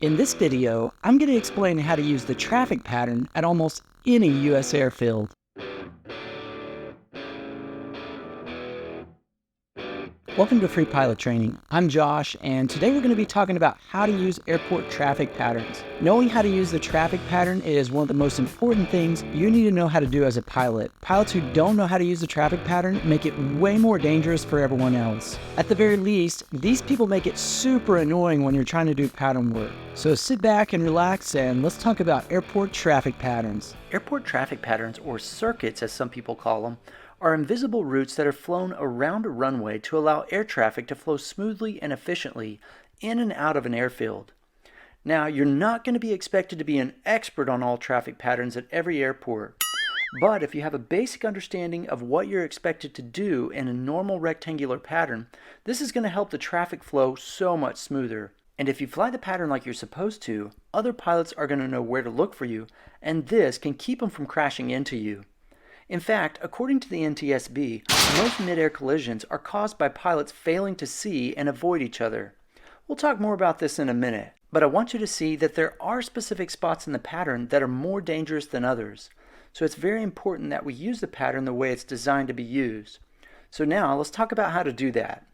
In this video, I'm going to explain how to use the traffic pattern at almost any U.S. airfield. Welcome to Free Pilot Training. I'm Josh, and today we're going to be talking about how to use airport traffic patterns. Knowing how to use the traffic pattern is one of the most important things you need to know how to do as a pilot. Pilots who don't know how to use the traffic pattern make it way more dangerous for everyone else. At the very least, these people make it super annoying when you're trying to do pattern work. So sit back and relax, and let's talk about airport traffic patterns. Airport traffic patterns, or circuits as some people call them, are invisible routes that are flown around a runway to allow air traffic to flow smoothly and efficiently in and out of an airfield. Now, you're not going to be expected to be an expert on all traffic patterns at every airport, but if you have a basic understanding of what you're expected to do in a normal rectangular pattern, this is going to help the traffic flow so much smoother. And if you fly the pattern like you're supposed to, other pilots are going to know where to look for you, and this can keep them from crashing into you. In fact, according to the NTSB, most mid-air collisions are caused by pilots failing to see and avoid each other. We'll talk more about this in a minute, but I want you to see that there are specific spots in the pattern that are more dangerous than others. So it's very important that we use the pattern the way it's designed to be used. So now let's talk about how to do that.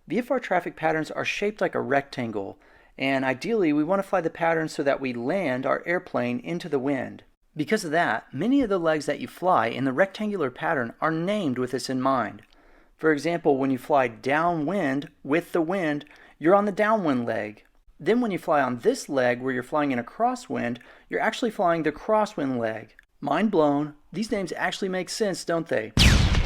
VFR traffic patterns are shaped like a rectangle, and ideally we want to fly the pattern so that we land our airplane into the wind. Because of that, many of the legs that you fly in the rectangular pattern are named with this in mind. For example, when you fly downwind with the wind, you're on the downwind leg. Then when you fly on this leg where you're flying in a crosswind, you're actually flying the crosswind leg. Mind blown, these names actually make sense, don't they?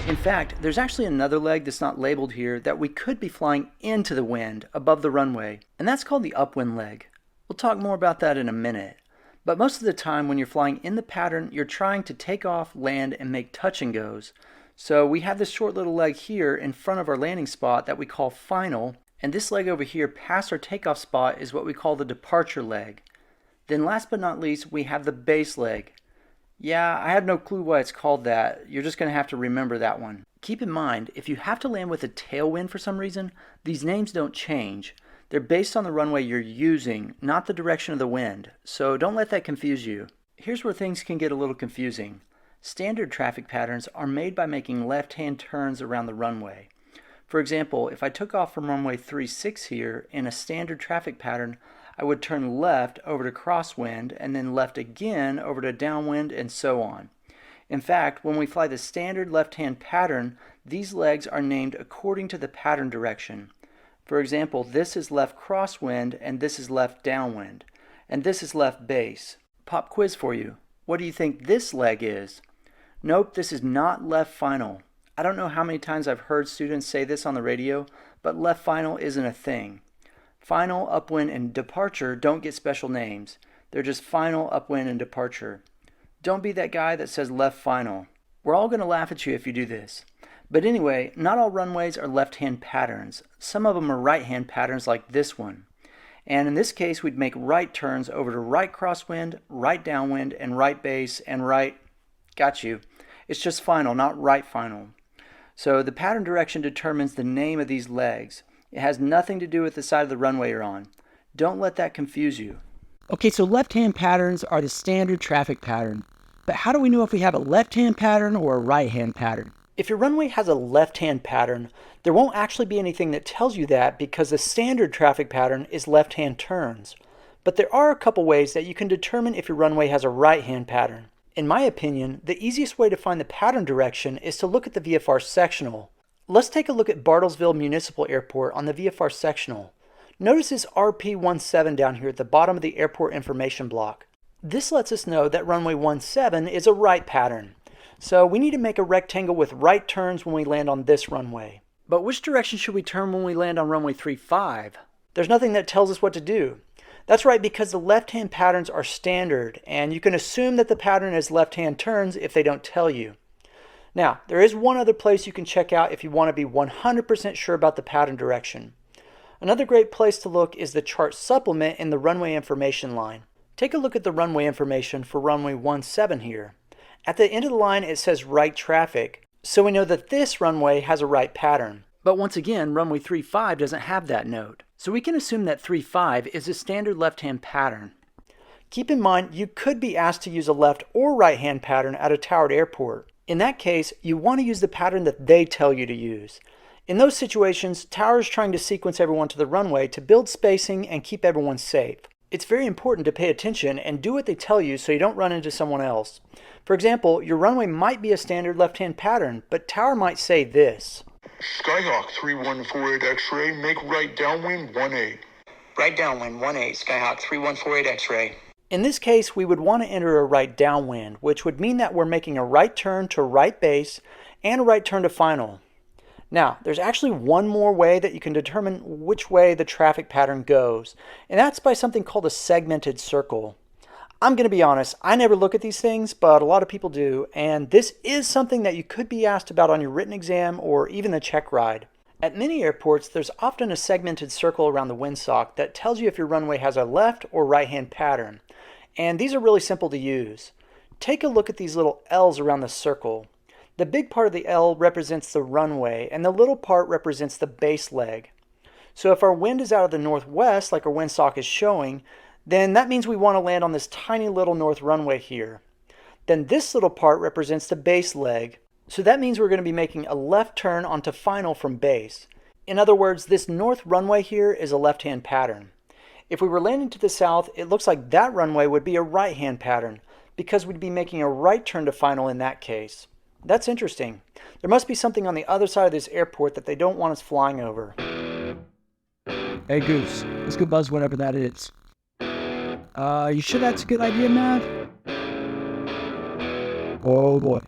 In fact, there's actually another leg that's not labeled here that we could be flying into the wind above the runway, and that's called the upwind leg. We'll talk more about that in a minute. But most of the time when you're flying in the pattern, you're trying to take off, land, and make touch and goes. So we have this short little leg here in front of our landing spot that we call final, and this leg over here past our takeoff spot is what we call the departure leg. Then last but not least, we have the base leg. Yeah, I have no clue why it's called that. You're just going to have to remember that one. Keep in mind, if you have to land with a tailwind for some reason, these names don't change. They're based on the runway you're using, not the direction of the wind, so don't let that confuse you. Here's where things can get a little confusing. Standard traffic patterns are made by making left-hand turns around the runway. For example, if I took off from runway 36 here in a standard traffic pattern, I would turn left over to crosswind and then left again over to downwind and so on. In fact, when we fly the standard left-hand pattern, these legs are named according to the pattern direction. For example, this is left crosswind and this is left downwind, and this is left base. Pop quiz for you. What do you think this leg is? Nope, this is not left final. I don't know how many times I've heard students say this on the radio, but left final isn't a thing. Final, upwind, and departure don't get special names. They're just final, upwind, and departure. Don't be that guy that says left final. We're all going to laugh at you if you do this. But anyway, not all runways are left-hand patterns. Some of them are right-hand patterns like this one. And in this case, we'd make right turns over to right crosswind, right downwind, and right base, and right... Got you. It's just final, not right final. So the pattern direction determines the name of these legs. It has nothing to do with the side of the runway you're on. Don't let that confuse you. Okay, so left-hand patterns are the standard traffic pattern. But how do we know if we have a left-hand pattern or a right-hand pattern? If your runway has a left-hand pattern, there won't actually be anything that tells you that because the standard traffic pattern is left-hand turns. But there are a couple ways that you can determine if your runway has a right-hand pattern. In my opinion, the easiest way to find the pattern direction is to look at the VFR sectional. Let's take a look at Bartlesville Municipal Airport on the VFR sectional. Notice this RP17 down here at the bottom of the airport information block. This lets us know that runway 17 is a right pattern. So we need to make a rectangle with right turns when we land on this runway. But which direction should we turn when we land on runway 35? There's nothing that tells us what to do. That's right, because the left-hand patterns are standard, and you can assume that the pattern is left-hand turns if they don't tell you. Now, there is one other place you can check out if you want to be 100% sure about the pattern direction. Another great place to look is the chart supplement in the runway information line. Take a look at the runway information for runway 17 here. At the end of the line it says right traffic, so we know that this runway has a right pattern. But once again, runway 35 doesn't have that note. So we can assume that 3-5 is a standard left-hand pattern. Keep in mind, you could be asked to use a left or right-hand pattern at a towered airport. In that case, you want to use the pattern that they tell you to use. In those situations, towers trying to sequence everyone to the runway to build spacing and keep everyone safe. It's very important to pay attention and do what they tell you so you don't run into someone else. For example, your runway might be a standard left-hand pattern, but tower might say this. Skyhawk 3148 X-ray, make right downwind 18. Right downwind 18, Skyhawk 3148 X-ray. In this case, we would want to enter a right downwind, which would mean that we're making a right turn to right base and a right turn to final. Now, there's actually one more way that you can determine which way the traffic pattern goes, and that's by something called a segmented circle. I'm going to be honest, I never look at these things, but a lot of people do, and this is something that you could be asked about on your written exam or even the check ride. At many airports, there's often a segmented circle around the windsock that tells you if your runway has a left or right-hand pattern, and these are really simple to use. Take a look at these little L's around the circle. The big part of the L represents the runway, and the little part represents the base leg. So if our wind is out of the northwest, like our windsock is showing, then that means we want to land on this tiny little north runway here. Then this little part represents the base leg, so that means we're going to be making a left turn onto final from base. In other words, this north runway here is a left-hand pattern. If we were landing to the south, it looks like that runway would be a right-hand pattern, because we'd be making a right turn to final in that case. That's interesting. There must be something on the other side of this airport that they don't want us flying over. Hey Goose, let's go buzz whatever that is. You sure that's a good idea, Matt? Oh boy.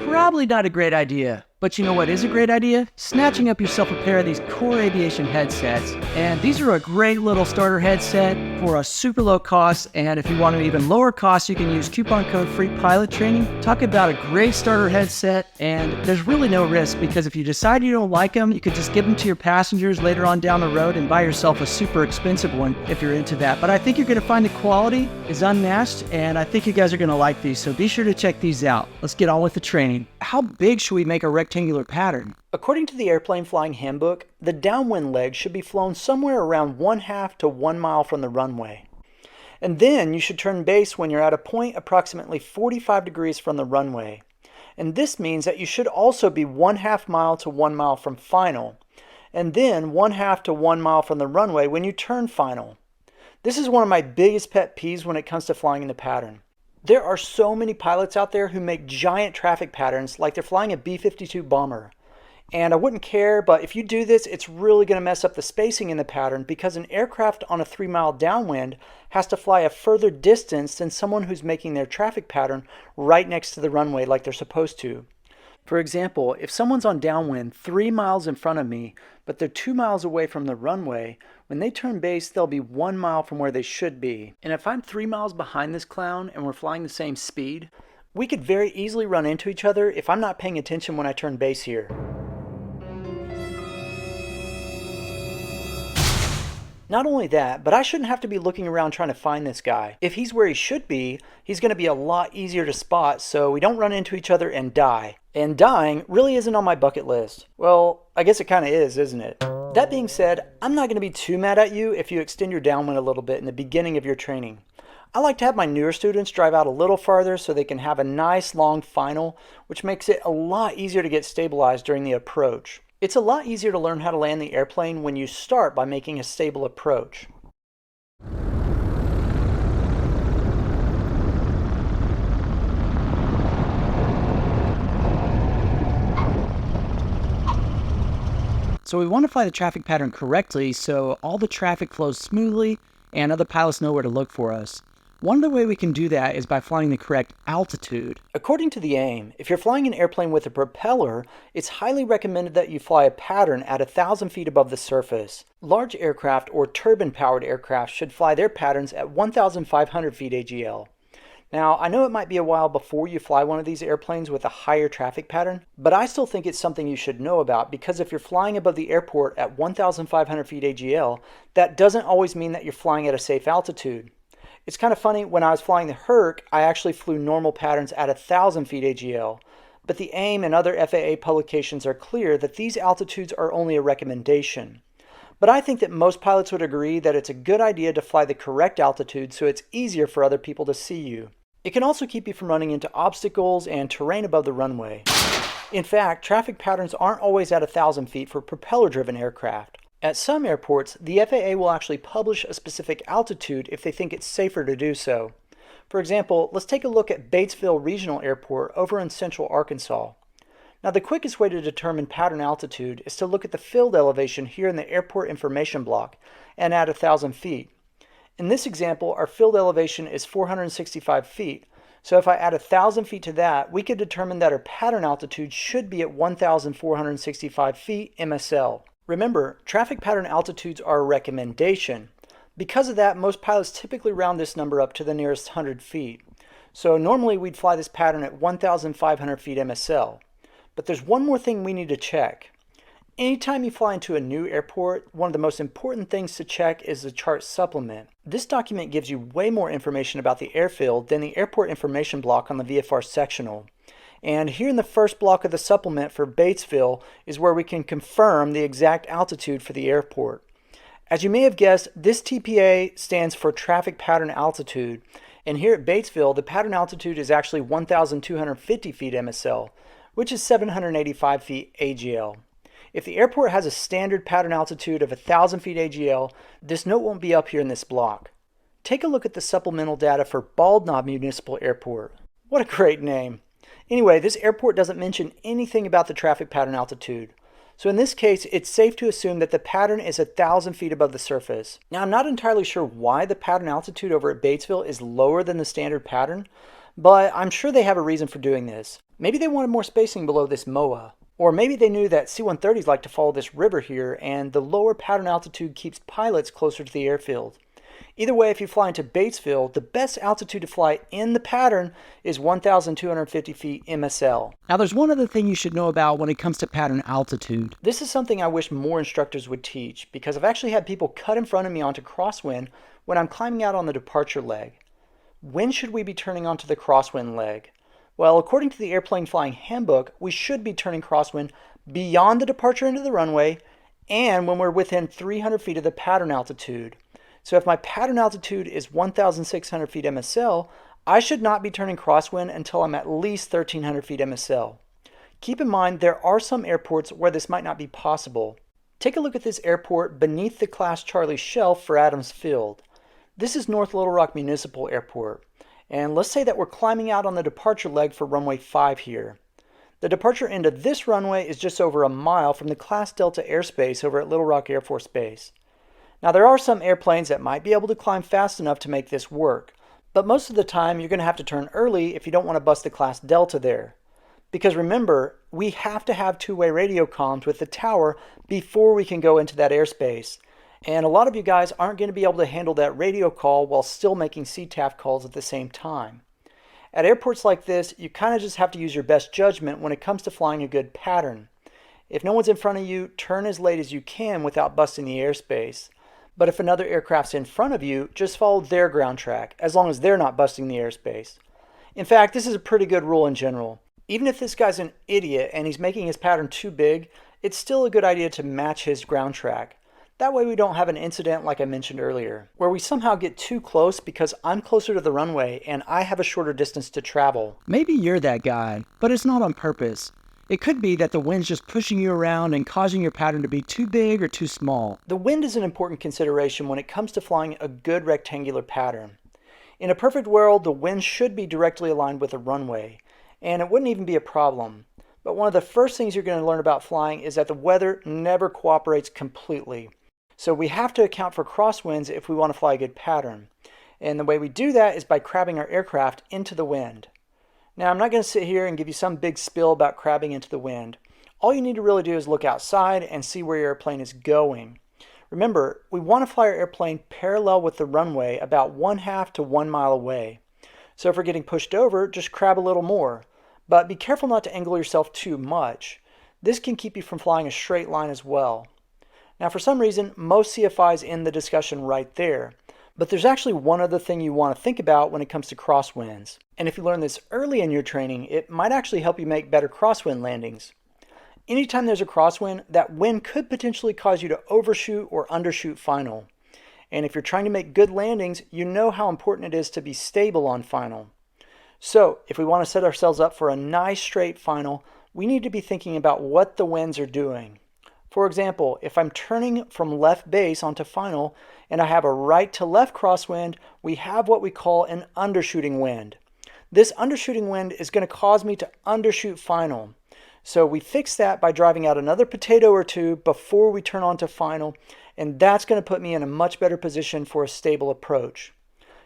Probably not a great idea, but you know what is a great idea? Snatching up yourself a pair of these Core Aviation headsets. And these are a great little starter headset for a super low cost, and if you want an even lower cost, you can use coupon code FREEPILOTTRAINING. Talk about a great starter headset, and there's really no risk because if you decide you don't like them, you could just give them to your passengers later on down the road and buy yourself a super expensive one if you're into that. But I think you're going to find the quality is unmatched, and I think you guys are going to like these, so be sure to check these out. Let's get on with the training. How big should we make a rectangular pattern? According to the Airplane Flying Handbook, the downwind leg should be flown somewhere around 1/2 to 1 mile from the runway. And then you should turn base when you're at a point approximately 45 degrees from the runway. And this means that you should also be 1/2 mile to 1 mile from final. And then 1/2 to 1 mile from the runway when you turn final. This is one of my biggest pet peeves when it comes to flying in the pattern. There are so many pilots out there who make giant traffic patterns like they're flying a B-52 bomber. And I wouldn't care, but if you do this, it's really going to mess up the spacing in the pattern because an aircraft on a 3-mile downwind has to fly a further distance than someone who's making their traffic pattern right next to the runway like they're supposed to. For example, if someone's on downwind 3 miles in front of me, but they're 2 miles away from the runway, when they turn base, they'll be 1 mile from where they should be. And if I'm 3 miles behind this clown and we're flying the same speed, we could very easily run into each other if I'm not paying attention when I turn base here. Not only that, but I shouldn't have to be looking around trying to find this guy. If he's where he should be, he's going to be a lot easier to spot so we don't run into each other and die. And dying really isn't on my bucket list. Well, I guess it kind of is, isn't it? That being said, I'm not going to be too mad at you if you extend your downwind a little bit in the beginning of your training. I like to have my newer students drive out a little farther so they can have a nice long final, which makes it a lot easier to get stabilized during the approach. It's a lot easier to learn how to land the airplane when you start by making a stable approach. So we want to fly the traffic pattern correctly so all the traffic flows smoothly and other pilots know where to look for us. One of the ways we can do that is by flying the correct altitude. According to the AIM, if you're flying an airplane with a propeller, it's highly recommended that you fly a pattern at 1,000 feet above the surface. Large aircraft or turbine-powered aircraft should fly their patterns at 1,500 feet AGL. Now, I know it might be a while before you fly one of these airplanes with a higher traffic pattern, but I still think it's something you should know about because if you're flying above the airport at 1,500 feet AGL, that doesn't always mean that you're flying at a safe altitude. It's kind of funny, when I was flying the Herc, I actually flew normal patterns at 1,000 feet AGL, but the AIM and other FAA publications are clear that these altitudes are only a recommendation. But I think that most pilots would agree that it's a good idea to fly the correct altitude so it's easier for other people to see you. It can also keep you from running into obstacles and terrain above the runway. In fact, traffic patterns aren't always at 1,000 feet for propeller-driven aircraft. At some airports, the FAA will actually publish a specific altitude if they think it's safer to do so. For example, let's take a look at Batesville Regional Airport over in central Arkansas. Now, the quickest way to determine pattern altitude is to look at the field elevation here in the airport information block and add 1,000 feet. In this example, our field elevation is 465 feet, so if I add 1,000 feet to that, we could determine that our pattern altitude should be at 1,465 feet MSL. Remember, traffic pattern altitudes are a recommendation. Because of that, most pilots typically round this number up to the nearest 100 feet. So normally we'd fly this pattern at 1,500 feet MSL. But there's one more thing we need to check. Anytime you fly into a new airport, one of the most important things to check is the chart supplement. This document gives you way more information about the airfield than the airport information block on the VFR sectional. And here in the first block of the supplement for Batesville is where we can confirm the exact altitude for the airport. As you may have guessed, this TPA stands for Traffic Pattern Altitude. And here at Batesville, the pattern altitude is actually 1,250 feet MSL, which is 785 feet AGL. If the airport has a standard pattern altitude of 1,000 feet AGL, this note won't be up here in this block. Take a look at the supplemental data for Bald Knob Municipal Airport. What a great name. Anyway, this airport doesn't mention anything about the traffic pattern altitude. So in this case, it's safe to assume that the pattern is 1,000 feet above the surface. Now, I'm not entirely sure why the pattern altitude over at Batesville is lower than the standard pattern, but I'm sure they have a reason for doing this. Maybe they wanted more spacing below this MOA. Or maybe they knew that C-130s like to follow this river here, and the lower pattern altitude keeps pilots closer to the airfield. Either way, if you fly into Batesville, the best altitude to fly in the pattern is 1,250 feet MSL. Now there's one other thing you should know about when it comes to pattern altitude. This is something I wish more instructors would teach, because I've actually had people cut in front of me onto crosswind when I'm climbing out on the departure leg. When should we be turning onto the crosswind leg? Well, according to the Airplane Flying Handbook, we should be turning crosswind beyond the departure into the runway and when we're within 300 feet of the pattern altitude. So if my pattern altitude is 1,600 feet MSL, I should not be turning crosswind until I'm at least 1,300 feet MSL. Keep in mind, there are some airports where this might not be possible. Take a look at this airport beneath the Class Charlie shelf for Adams Field. This is North Little Rock Municipal Airport. And let's say that we're climbing out on the departure leg for runway 5 here. The departure end of this runway is just over a mile from the Class Delta airspace over at Little Rock Air Force Base. Now there are some airplanes that might be able to climb fast enough to make this work, but most of the time you're going to have to turn early if you don't want to bust the Class Delta there. Because remember, we have to have two-way radio comms with the tower before we can go into that airspace. And a lot of you guys aren't going to be able to handle that radio call while still making CTAF calls at the same time. At airports like this, you kind of just have to use your best judgment when it comes to flying a good pattern. If no one's in front of you, turn as late as you can without busting the airspace. But if another aircraft's in front of you, just follow their ground track, as long as they're not busting the airspace. In fact, this is a pretty good rule in general. Even if this guy's an idiot and he's making his pattern too big, it's still a good idea to match his ground track. That way we don't have an incident like I mentioned earlier, where we somehow get too close because I'm closer to the runway and I have a shorter distance to travel. Maybe you're that guy, but it's not on purpose. It could be that the wind's just pushing you around and causing your pattern to be too big or too small. The wind is an important consideration when it comes to flying a good rectangular pattern. In a perfect world, the wind should be directly aligned with the runway, and it wouldn't even be a problem. But one of the first things you're going to learn about flying is that the weather never cooperates completely. So we have to account for crosswinds if we want to fly a good pattern. And the way we do that is by crabbing our aircraft into the wind. Now, I'm not going to sit here and give you some big spiel about crabbing into the wind. All you need to really do is look outside and see where your airplane is going. Remember, we want to fly our airplane parallel with the runway about 1/2 to 1 mile away. So if we're getting pushed over, just crab a little more. But be careful not to angle yourself too much. This can keep you from flying a straight line as well. Now, for some reason, most CFIs end the discussion right there. But there's actually one other thing you want to think about when it comes to crosswinds. And if you learn this early in your training, it might actually help you make better crosswind landings. Anytime there's a crosswind, that wind could potentially cause you to overshoot or undershoot final. And if you're trying to make good landings, you know how important it is to be stable on final. So if we want to set ourselves up for a nice straight final, we need to be thinking about what the winds are doing. For example, if I'm turning from left base onto final and I have a right to left crosswind, we have what we call an undershooting wind. This undershooting wind is going to cause me to undershoot final. So we fix that by driving out another potato or two before we turn on to final, and that's going to put me in a much better position for a stable approach.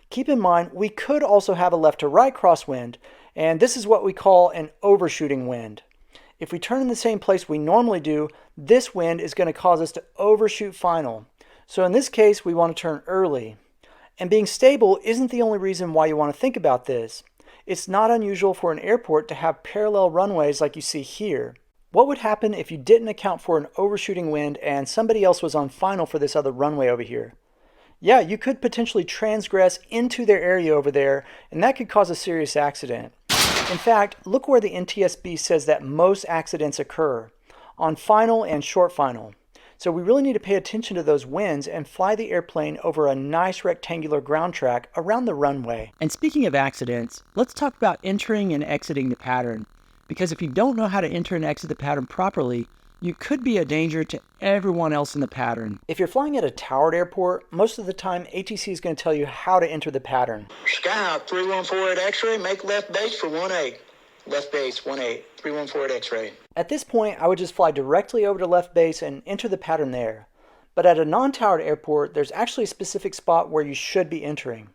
Keep in mind, we could also have a left to right crosswind, and this is what we call an overshooting wind. If we turn in the same place we normally do, this wind is going to cause us to overshoot final. So in this case, we want to turn early. And being stable isn't the only reason why you want to think about this. It's not unusual for an airport to have parallel runways like you see here. What would happen if you didn't account for an overshooting wind and somebody else was on final for this other runway over here? Yeah, you could potentially transgress into their area over there, and that could cause a serious accident. In fact, look where the NTSB says that most accidents occur, on final and short final. So we really need to pay attention to those winds and fly the airplane over a nice rectangular ground track around the runway. And speaking of accidents, let's talk about entering and exiting the pattern. Because if you don't know how to enter and exit the pattern properly, you could be a danger to everyone else in the pattern. If you're flying at a towered airport, most of the time ATC is going to tell you how to enter the pattern. Skyhawk 314 at X-ray, make left base for 18. Left base 18, 314 at X-ray. At this point, I would just fly directly over to left base and enter the pattern there. But at a non-towered airport, there's actually a specific spot where you should be entering.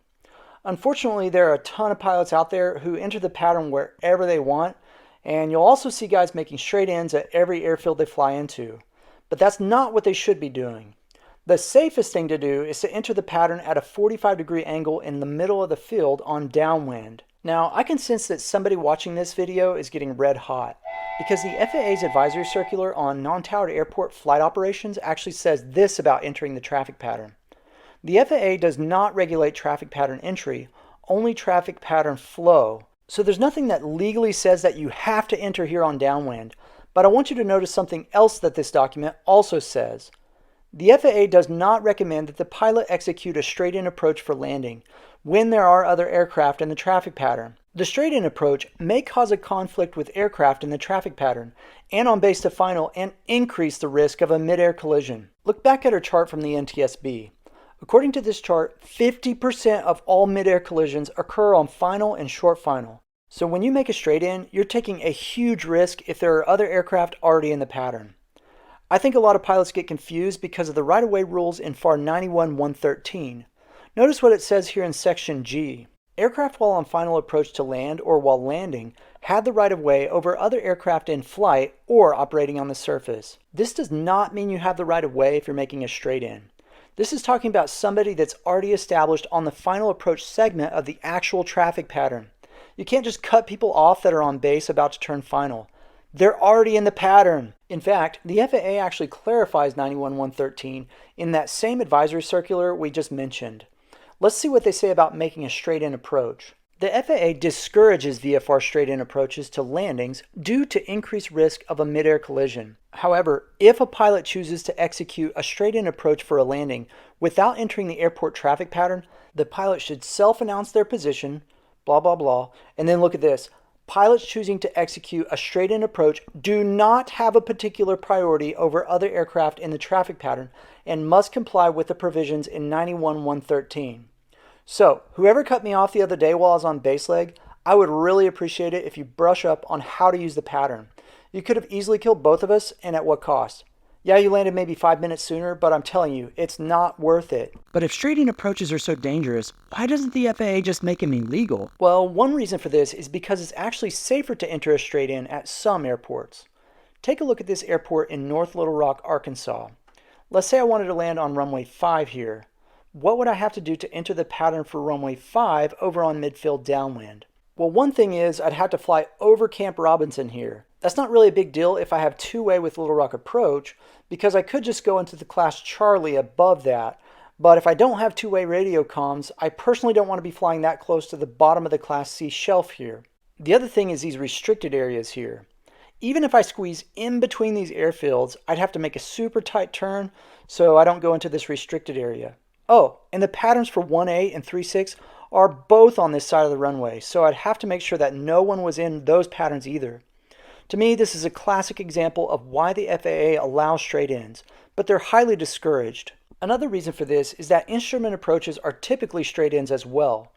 Unfortunately, there are a ton of pilots out there who enter the pattern wherever they want, and you'll also see guys making straight ends at every airfield they fly into. But that's not what they should be doing. The safest thing to do is to enter the pattern at a 45-degree angle in the middle of the field on downwind. Now, I can sense that somebody watching this video is getting red hot because the FAA's advisory circular on non-towered airport flight operations actually says this about entering the traffic pattern. The FAA does not regulate traffic pattern entry, only traffic pattern flow. So there's nothing that legally says that you have to enter here on downwind, but I want you to notice something else that this document also says. The FAA does not recommend that the pilot execute a straight-in approach for landing when there are other aircraft in the traffic pattern. The straight-in approach may cause a conflict with aircraft in the traffic pattern and on base to final and increase the risk of a mid-air collision. Look back at our chart from the NTSB. According to this chart, 50% of all mid-air collisions occur on final and short final. So when you make a straight-in, you're taking a huge risk if there are other aircraft already in the pattern. I think a lot of pilots get confused because of the right-of-way rules in FAR 91-113. Notice what it says here in Section G. Aircraft while on final approach to land or while landing had the right-of-way over other aircraft in flight or operating on the surface. This does not mean you have the right-of-way if you're making a straight-in. This is talking about somebody that's already established on the final approach segment of the actual traffic pattern. You can't just cut people off that are on base about to turn final. They're already in the pattern. In fact, the FAA actually clarifies 91-113 in that same advisory circular we just mentioned. Let's see what they say about making a straight-in approach. The FAA discourages VFR straight-in approaches to landings due to increased risk of a mid-air collision. However, if a pilot chooses to execute a straight-in approach for a landing without entering the airport traffic pattern, the pilot should self-announce their position, blah, blah, blah, and then look at this. Pilots choosing to execute a straight-in approach do not have a particular priority over other aircraft in the traffic pattern and must comply with the provisions in 91-113. So, whoever cut me off the other day while I was on base leg, I would really appreciate it if you brush up on how to use the pattern. You could have easily killed both of us, and at what cost? Yeah, you landed maybe 5 minutes sooner, but I'm telling you, it's not worth it. But if straight-in approaches are so dangerous, why doesn't the FAA just make them illegal? Well, one reason for this is because it's actually safer to enter a straight-in at some airports. Take a look at this airport in North Little Rock, Arkansas. Let's say I wanted to land on runway 5 here. What would I have to do to enter the pattern for runway 5 over on midfield downwind? Well, one thing is I'd have to fly over Camp Robinson here. That's not really a big deal if I have two-way with Little Rock approach, because I could just go into the class Charlie above that. But if I don't have two-way radio comms, I personally don't want to be flying that close to the bottom of the class C shelf here. The other thing is these restricted areas here. Even if I squeeze in between these airfields, I'd have to make a super tight turn so I don't go into this restricted area. Oh, and the patterns for 1A and 3-6 are both on this side of the runway, so I'd have to make sure that no one was in those patterns either. To me, this is a classic example of why the FAA allows straight ins, but they're highly discouraged. Another reason for this is that instrument approaches are typically straight ins as well.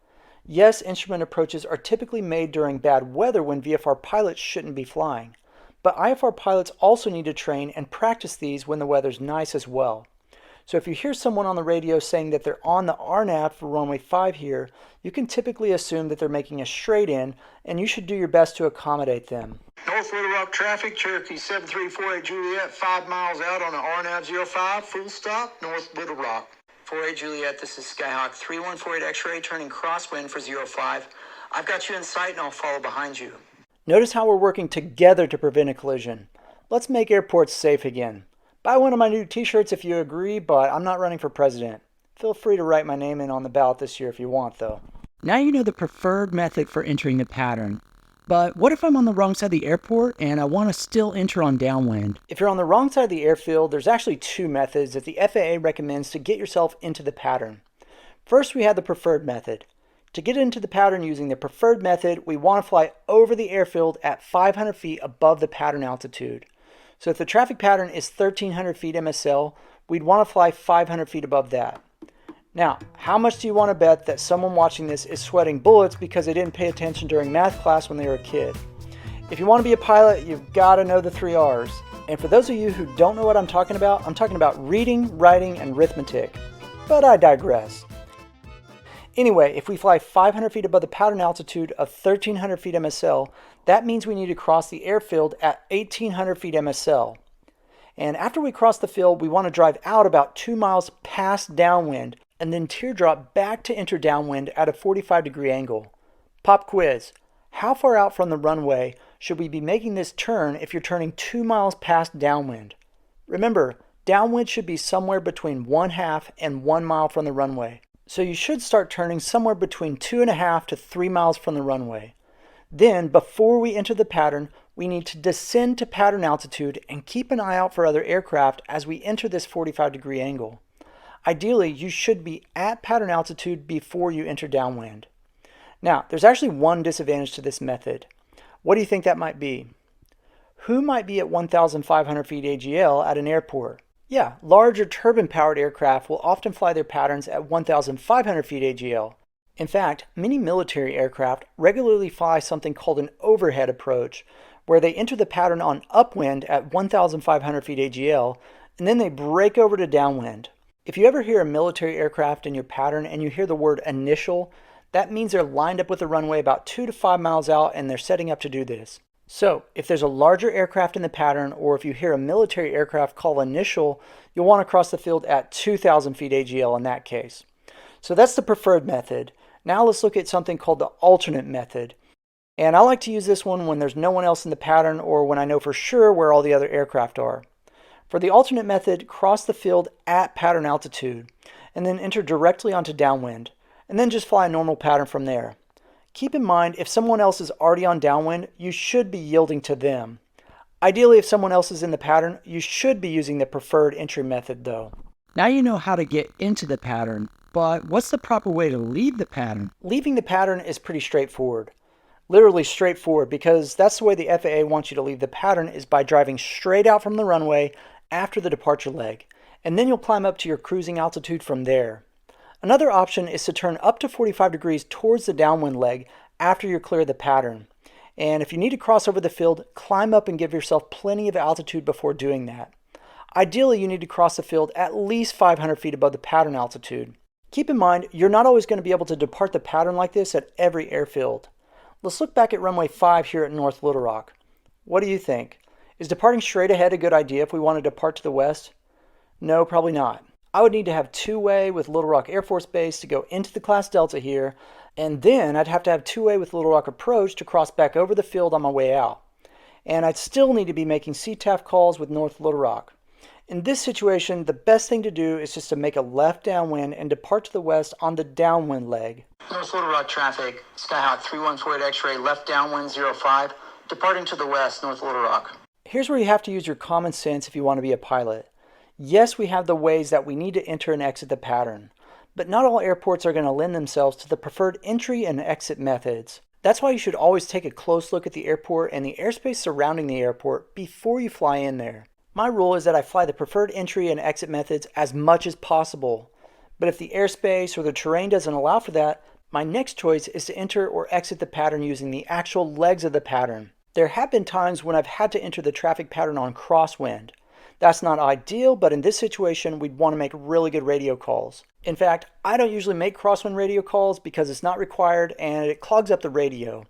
Yes, instrument approaches are typically made during bad weather when VFR pilots shouldn't be flying, but IFR pilots also need to train and practice these when the weather's nice as well. So if you hear someone on the radio saying that they're on the RNAV for runway 5 here, you can typically assume that they're making a straight in, and you should do your best to accommodate them. North Little Rock traffic, Cherokee 7348 Juliet, 5 miles out on the RNAV 05, full stop, North Little Rock. 48 Juliet, this is Skyhawk 3148 X-ray, turning crosswind for 05. I've got you in sight and I'll follow behind you. Notice how we're working together to prevent a collision. Let's make airports safe again. Buy one of my new t-shirts if you agree, but I'm not running for president. Feel free to write my name in on the ballot this year if you want, though. Now you know the preferred method for entering the pattern. But what if I'm on the wrong side of the airport and I want to still enter on downwind? If you're on the wrong side of the airfield, there's actually two methods that the FAA recommends to get yourself into the pattern. First, we have the preferred method. To get into the pattern using the preferred method, we want to fly over the airfield at 500 feet above the pattern altitude. So if the traffic pattern is 1,300 feet MSL, we'd want to fly 500 feet above that. Now, how much do you want to bet that someone watching this is sweating bullets because they didn't pay attention during math class when they were a kid? If you want to be a pilot, you've got to know the 3 R's. And for those of you who don't know what I'm talking about reading, writing, and arithmetic. But I digress. Anyway, if we fly 500 feet above the pattern altitude of 1,300 feet MSL, that means we need to cross the airfield at 1,800 feet MSL. And after we cross the field, we want to drive out about 2 miles past downwind and then teardrop back to enter downwind at a 45-degree angle. Pop quiz. How far out from the runway should we be making this turn if you're turning 2 miles past downwind? Remember, downwind should be somewhere between 1/2 and 1 mile from the runway. So you should start turning somewhere between 2.5 to 3 miles from the runway. Then, before we enter the pattern, we need to descend to pattern altitude and keep an eye out for other aircraft as we enter this 45-degree angle. Ideally, you should be at pattern altitude before you enter downwind. Now, there's actually one disadvantage to this method. What do you think that might be? Who might be at 1,500 feet AGL at an airport? Yeah, larger turbine-powered aircraft will often fly their patterns at 1,500 feet AGL. In fact, many military aircraft regularly fly something called an overhead approach, where they enter the pattern on upwind at 1,500 feet AGL, and then they break over to downwind. If you ever hear a military aircraft in your pattern and you hear the word initial, that means they're lined up with the runway about 2 to 5 miles out and they're setting up to do this. So, if there's a larger aircraft in the pattern, or if you hear a military aircraft call initial, you'll want to cross the field at 2,000 feet AGL in that case. So that's the preferred method. Now let's look at something called the alternate method. And I like to use this one when there's no one else in the pattern or when I know for sure where all the other aircraft are. For the alternate method, cross the field at pattern altitude, and then enter directly onto downwind, and then just fly a normal pattern from there. Keep in mind, if someone else is already on downwind, you should be yielding to them. Ideally, if someone else is in the pattern, you should be using the preferred entry method though. Now you know how to get into the pattern, but what's the proper way to leave the pattern? Leaving the pattern is pretty straightforward. Literally straightforward, because that's the way the FAA wants you to leave the pattern, is by driving straight out from the runway after the departure leg, and then you'll climb up to your cruising altitude from there. Another option is to turn up to 45 degrees towards the downwind leg after you clear the pattern. And if you need to cross over the field, climb up and give yourself plenty of altitude before doing that. Ideally, you need to cross the field at least 500 feet above the pattern altitude. Keep in mind, you're not always going to be able to depart the pattern like this at every airfield. Let's look back at runway 5 here at North Little Rock. What do you think? Is departing straight ahead a good idea if we want to depart to the west? No, probably not. I would need to have two-way with Little Rock Air Force Base to go into the Class Delta here, and then I'd have to have two-way with Little Rock Approach to cross back over the field on my way out. And I'd still need to be making CTAF calls with North Little Rock. In this situation, the best thing to do is just to make a left downwind and depart to the west on the downwind leg. North Little Rock traffic, Skyhawk 3148 X-ray, left downwind 05. Departing to the west, North Little Rock. Here's where you have to use your common sense if you want to be a pilot. Yes, we have the ways that we need to enter and exit the pattern, but not all airports are going to lend themselves to the preferred entry and exit methods. That's why you should always take a close look at the airport and the airspace surrounding the airport before you fly in there. My rule is that I fly the preferred entry and exit methods as much as possible, but if the airspace or the terrain doesn't allow for that, my next choice is to enter or exit the pattern using the actual legs of the pattern. There have been times when I've had to enter the traffic pattern on crosswind. That's not ideal, but in this situation, we'd want to make really good radio calls. In fact, I don't usually make crosswind radio calls because it's not required and it clogs up the radio.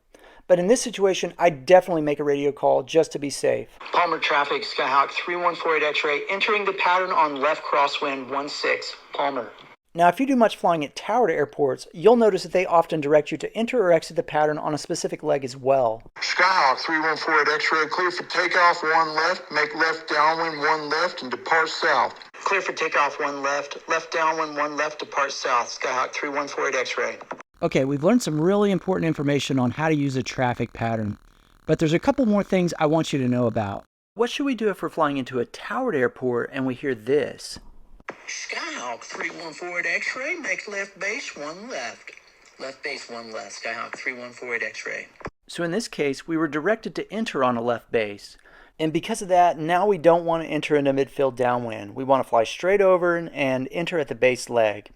But in this situation, I definitely make a radio call just to be safe. Palmer traffic, Skyhawk 3148 X-ray, entering the pattern on left crosswind 16, Palmer. Now, if you do much flying at towered airports, you'll notice that they often direct you to enter or exit the pattern on a specific leg as well. Skyhawk 314 X-ray, clear for takeoff, 1 left, make left downwind, 1 left, and depart south. Clear for takeoff 1 left, left downwind 1 left, depart south, Skyhawk 3148 X-ray. Okay, we've learned some really important information on how to use a traffic pattern, but there's a couple more things I want you to know about. What should we do if we're flying into a towered airport and we hear this? Skyhawk 314 X-ray, make left base 1 left. Left base 1 left, Skyhawk 314 X-ray. So in this case, we were directed to enter on a left base. And because of that, now we don't want to enter into midfield downwind. We want to fly straight over and enter at the base leg.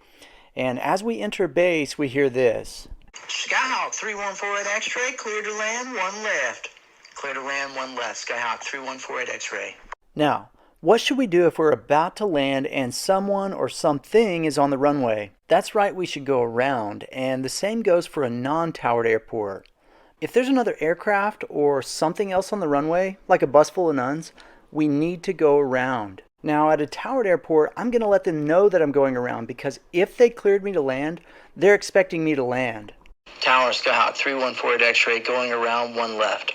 And as we enter base, we hear this. Skyhawk 314 X-ray, clear to land 1 left. Clear to land 1 left, Skyhawk 314 X-ray. Now, what should we do if we're about to land and someone or something is on the runway? That's right, we should go around, and the same goes for a non-towered airport. If there's another aircraft or something else on the runway, like a bus full of nuns, we need to go around. Now, at a towered airport, I'm going to let them know that I'm going around because if they cleared me to land, they're expecting me to land. Tower, Skyhawk 314 X-ray, going around 1 left.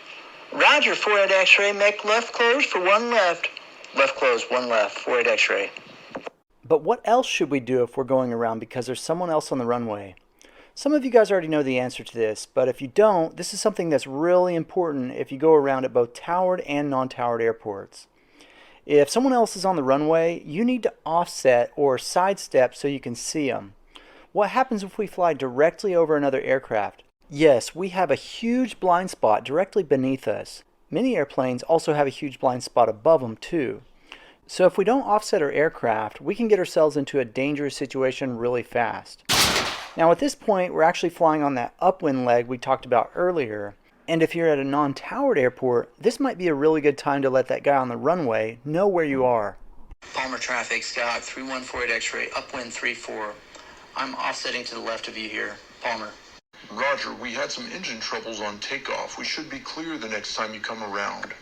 Roger, 48 X-ray, make left close for 1 left. Left close, 1 left, 48 X-ray. But what else should we do if we're going around because there's someone else on the runway? Some of you guys already know the answer to this, but if you don't, this is something that's really important if you go around at both towered and non-towered airports. If someone else is on the runway, you need to offset or sidestep so you can see them. What happens if we fly directly over another aircraft? Yes, we have a huge blind spot directly beneath us. Many airplanes also have a huge blind spot above them too. So if we don't offset our aircraft, we can get ourselves into a dangerous situation really fast. Now at this point, we're actually flying on that upwind leg we talked about earlier. And if you're at a non-towered airport, this might be a really good time to let that guy on the runway know where you are. Palmer traffic, Skyhawk 314 X-ray, upwind 34. I'm offsetting to the left of you here. Palmer. Roger, we had some engine troubles on takeoff. We should be clear the next time you come around.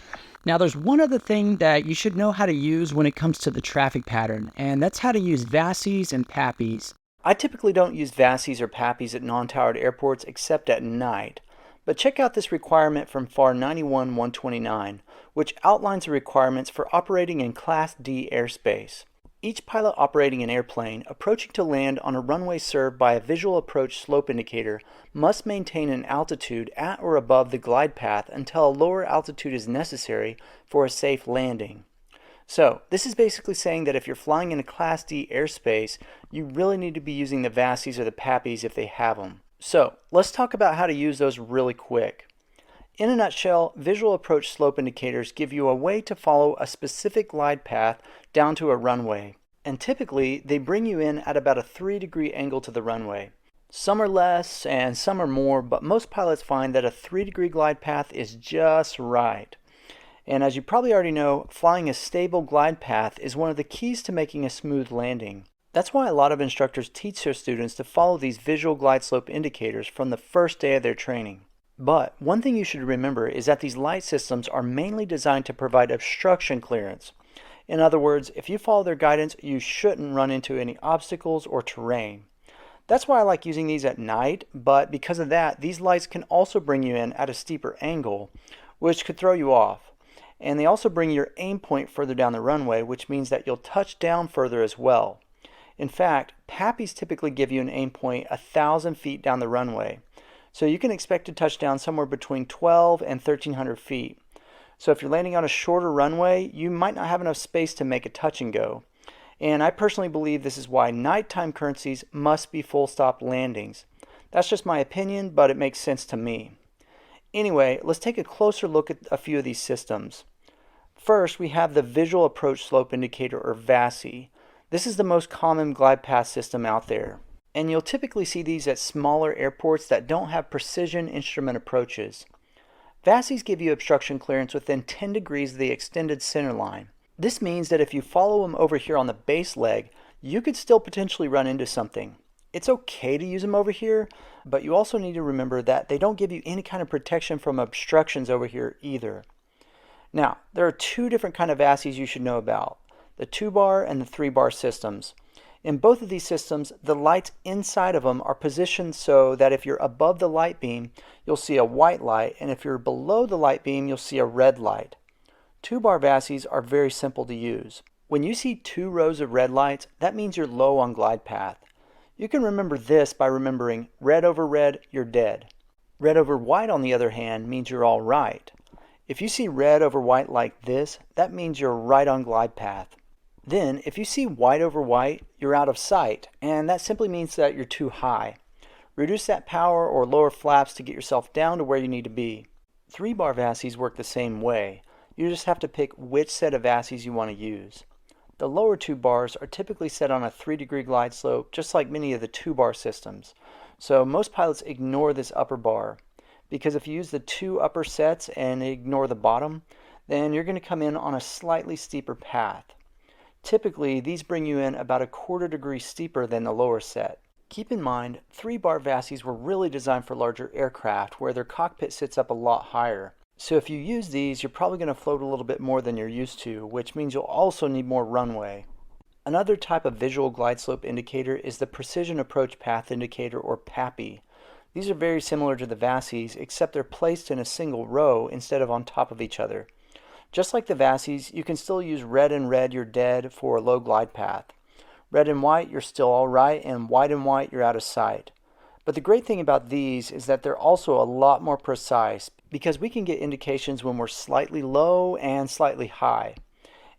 Now there's one other thing that you should know how to use when it comes to the traffic pattern, and that's how to use VASIs and PAPIs. I typically don't use VASIs or PAPIs at non-towered airports except at night. But check out this requirement from FAR 91-129, which outlines the requirements for operating in Class D airspace. Each pilot operating an airplane approaching to land on a runway served by a visual approach slope indicator must maintain an altitude at or above the glide path until a lower altitude is necessary for a safe landing. So, this is basically saying that if you're flying in a Class D airspace, you really need to be using the VASIs or the PAPIs if they have them. So, let's talk about how to use those really quick. In a nutshell, visual approach slope indicators give you a way to follow a specific glide path down to a runway, and typically they bring you in at about a 3-degree angle to the runway. Some are less and some are more, but most pilots find that a 3-degree glide path is just right. And as you probably already know, flying a stable glide path is one of the keys to making a smooth landing. That's why a lot of instructors teach their students to follow these visual glide slope indicators from the first day of their training. But one thing you should remember is that these light systems are mainly designed to provide obstruction clearance. In other words, if you follow their guidance, you shouldn't run into any obstacles or terrain. That's why I like using these at night, but because of that, these lights can also bring you in at a steeper angle, which could throw you off. And they also bring your aim point further down the runway, which means that you'll touch down further as well. In fact, PAPIs typically give you an aim point 1,000 feet down the runway. So you can expect to touch down somewhere between 12 and 1,300 feet. So if you're landing on a shorter runway, you might not have enough space to make a touch and go. And I personally believe this is why nighttime currencies must be full stop landings. That's just my opinion, but it makes sense to me. Anyway, let's take a closer look at a few of these systems. First, we have the Visual Approach Slope Indicator, or VASI. This is the most common glide path system out there. And you'll typically see these at smaller airports that don't have precision instrument approaches. VASIs give you obstruction clearance within 10 degrees of the extended center line. This means that if you follow them over here on the base leg, you could still potentially run into something. It's okay to use them over here, but you also need to remember that they don't give you any kind of protection from obstructions over here either. Now, there are two different kind of VASIs you should know about, the 2-bar and the 3-bar systems. In both of these systems, the lights inside of them are positioned so that if you're above the light beam, you'll see a white light, and if you're below the light beam, you'll see a red light. 2-bar VASIs are very simple to use. When you see 2 rows of red lights, that means you're low on glide path. You can remember this by remembering red over red, you're dead. Red over white, on the other hand, means you're all right. If you see red over white like this, that means you're right on glide path. Then, if you see white over white, you're out of sight, and that simply means that you're too high. Reduce that power or lower flaps to get yourself down to where you need to be. 3-bar VASIs work the same way. You just have to pick which set of VASIs you want to use. The lower 2 bars are typically set on a 3-degree glide slope, just like many of the 2-bar systems. So most pilots ignore this upper bar, because if you use the 2 upper sets and ignore the bottom, then you're going to come in on a slightly steeper path. Typically, these bring you in about a 1/4 degree steeper than the lower set. Keep in mind, 3-bar VASIs were really designed for larger aircraft where their cockpit sits up a lot higher. So if you use these, you're probably going to float a little bit more than you're used to, which means you'll also need more runway. Another type of visual glide slope indicator is the Precision Approach Path Indicator, or PAPI. These are very similar to the VASIs, except they're placed in a single row instead of on top of each other. Just like the VASIs, you can still use red and red, you're dead, for a low glide path. Red and white, you're still alright, and white and white, you're out of sight. But the great thing about these is that they're also a lot more precise, because we can get indications when we're slightly low and slightly high.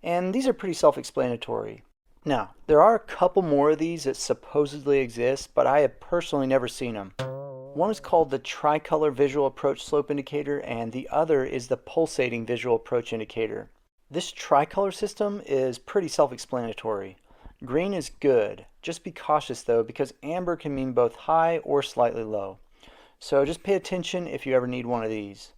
And these are pretty self-explanatory. Now, there are a couple more of these that supposedly exist, but I have personally never seen them. One is called the Tricolor Visual Approach Slope Indicator, and the other is the Pulsating Visual Approach Indicator. This tricolor system is pretty self-explanatory. Green is good. Just be cautious though, because amber can mean both high or slightly low. So just pay attention if you ever need one of these.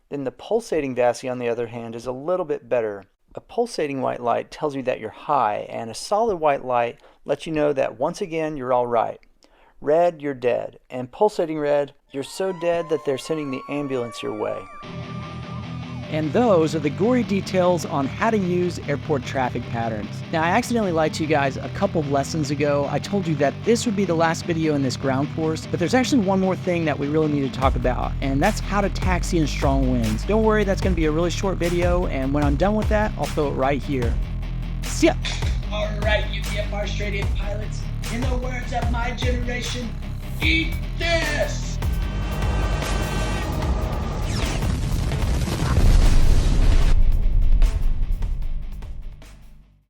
Then the pulsating VASI, on the other hand, is a little bit better. A pulsating white light tells you that you're high, and a solid white light lets you know that once again you're alright. Red, you're dead, and pulsating red, you're so dead that they're sending the ambulance your way. And those are the gory details on how to use airport traffic patterns. Now, I accidentally lied to you guys a couple of lessons ago. I told you that this would be the last video in this ground course, but there's actually one more thing that we really need to talk about, and that's how to taxi in strong winds. Don't worry, that's going to be a really short video, and when I'm done with that, I'll throw it right here. See ya! Alright, you VFR straight-in pilots, in the words of my generation, eat this!